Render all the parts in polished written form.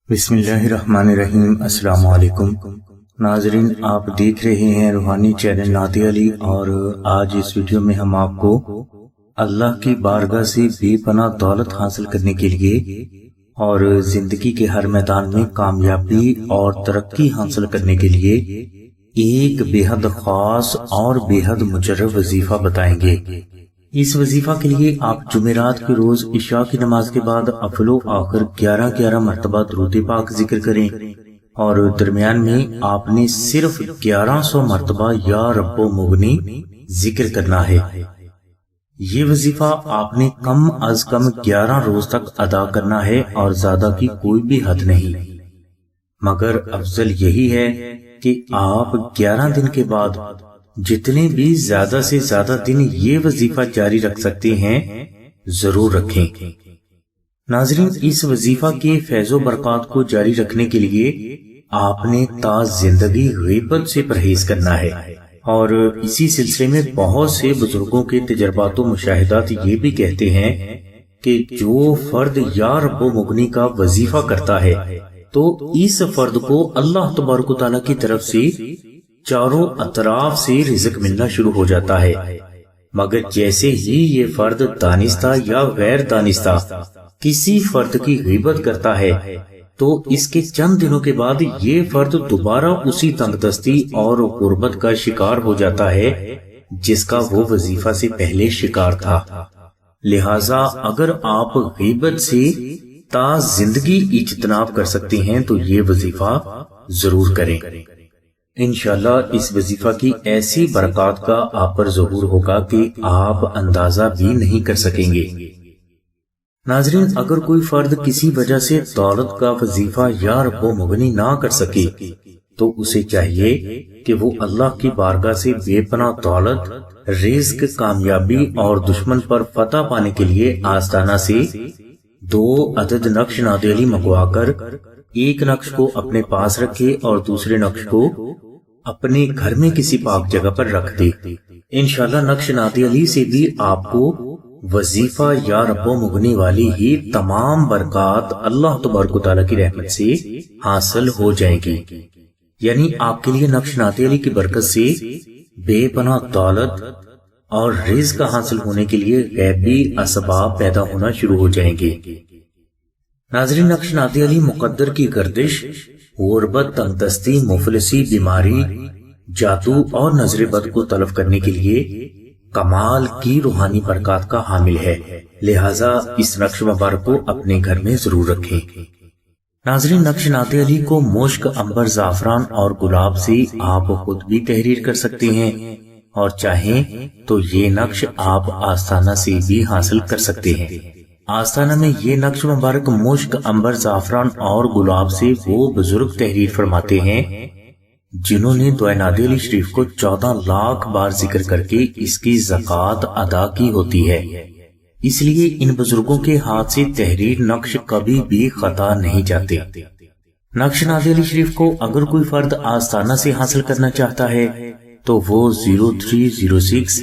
بسم اللہ الرحمن الرحیم۔ السلام علیکم ناظرین، آپ دیکھ رہے ہیں روحانی چینل نادی علی، اور آج اس ویڈیو میں ہم آپ کو اللہ کی بارگاہ سے بے پناہ دولت حاصل کرنے کے لیے اور زندگی کے ہر میدان میں کامیابی اور ترقی حاصل کرنے کے لیے ایک بے حد خاص اور بے حد مجرب وظیفہ بتائیں گے۔ اس وظیفہ کے لیے آپ جمعرات کے روز عشاء کی نماز کے بعد اول و آخر 11 مرتبہ درود پاک ذکر کریں، اور درمیان میں آپ نے صرف 1100 مرتبہ یا رب و مغنی ذکر کرنا ہے۔ یہ وظیفہ آپ نے کم از کم 11 روز تک ادا کرنا ہے، اور زیادہ کی کوئی بھی حد نہیں، مگر افضل یہی ہے کہ آپ 11 دن کے بعد جتنے بھی زیادہ سے زیادہ دن یہ وظیفہ جاری رکھ سکتے ہیں ضرور رکھیں۔ ناظرین، اس وظیفہ کے فیض و برکات کو جاری رکھنے کے لیے آپ نے تا زندگی غیبت سے پرہیز کرنا ہے، اور اسی سلسلے میں بہت سے بزرگوں کے تجربات و مشاہدات یہ بھی کہتے ہیں کہ جو فرد یا رب و مغنی کا وظیفہ کرتا ہے تو اس فرد کو اللہ تبارک و تعالیٰ کی طرف سے چاروں اطراف سے رزق ملنا شروع ہو جاتا ہے، مگر جیسے ہی یہ فرد دانستہ یا غیر دانستہ کسی فرد کی غیبت کرتا ہے تو اس کے چند دنوں کے بعد یہ فرد دوبارہ اسی تنگ دستی اور غربت کا شکار ہو جاتا ہے جس کا وہ وظیفہ سے پہلے شکار تھا۔ لہٰذا اگر آپ غیبت سے تا زندگی اجتناب کر سکتے ہیں تو یہ وظیفہ ضرور کریں۔ انشاءاللہ اس وظیفہ کی ایسی برکات کا آپ پر ظہور ہوگا کہ آپ اندازہ بھی نہیں کر سکیں گے۔ ناظرین، اگر کوئی فرد کسی وجہ سے دولت کا وظیفہ یا رب و مغنی نہ کر سکے تو اسے چاہیے کہ وہ اللہ کی بارگاہ سے بے پناہ دولت، رزق، کامیابی اور دشمن پر فتح پانے کے لیے آستانہ سے 2 عدد نقش نادی علی منگوا کر ایک نقش کو اپنے پاس رکھے اور دوسرے نقش کو اپنے گھر میں کسی پاک جگہ پر رکھ دے۔ انشاءاللہ نقش نادی علی سے بھی آپ کو وظیفہ یا رب و مغنی والی ہی تمام برکات اللہ تبارک و تعالیٰ کی رحمت سے حاصل ہو جائیں گی، یعنی آپ کے لیے نقش نادی علی کی برکت سے بے پناہ دولت اور رزق حاصل ہونے کے لیے غیبی اسباب پیدا ہونا شروع ہو جائیں گے۔ ناظرین، نقش نادی علی مقدر کی گردش، غربت، تنگ دستی، مفلسی، بیماری، جادو اور نظر بد کو طلب کرنے کے لیے کمال کی روحانی برکات کا حامل ہے، لہٰذا اس نقش مبارک کو اپنے گھر میں ضرور رکھیں۔ ناظرین، نقش نادی علی کو مشک، عنبر، زعفران اور گلاب سے آپ خود بھی تحریر کر سکتے ہیں، اور چاہیں تو یہ نقش آپ آستانہ سے بھی حاصل کر سکتے ہیں۔ آستانہ میں یہ نقش مبارک مشک، عنبر، زعفران اور گلاب سے وہ بزرگ تحریر فرماتے ہیں جنہوں نے دعائے نادی علی شریف کو 14 لاکھ بار ذکر کر کے اس کی زکوٰۃ ادا کی ہوتی ہے، اس لیے ان بزرگوں کے ہاتھ سے تحریر نقش کبھی بھی خطا نہیں جاتے۔ نقش نادی علی شریف کو اگر کوئی فرد آستانہ سے حاصل کرنا چاہتا ہے تو وہ 0306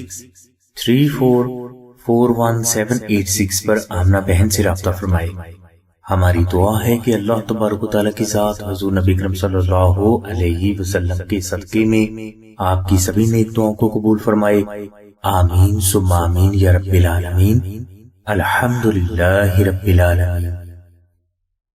3441 پر آمنہ بہن سے رابطہ فرمائے۔ ہماری دعا ہے کہ اللہ تبارک و تعالیٰ کی ذات حضور نبی کرم صلی اللہ علیہ وسلم کے صدقے میں آپ کی سبھی نیک دعاؤں کو قبول فرمائے۔ آمین ثم آمین یا رب العالمین۔ الحمدللہ رب العالمین۔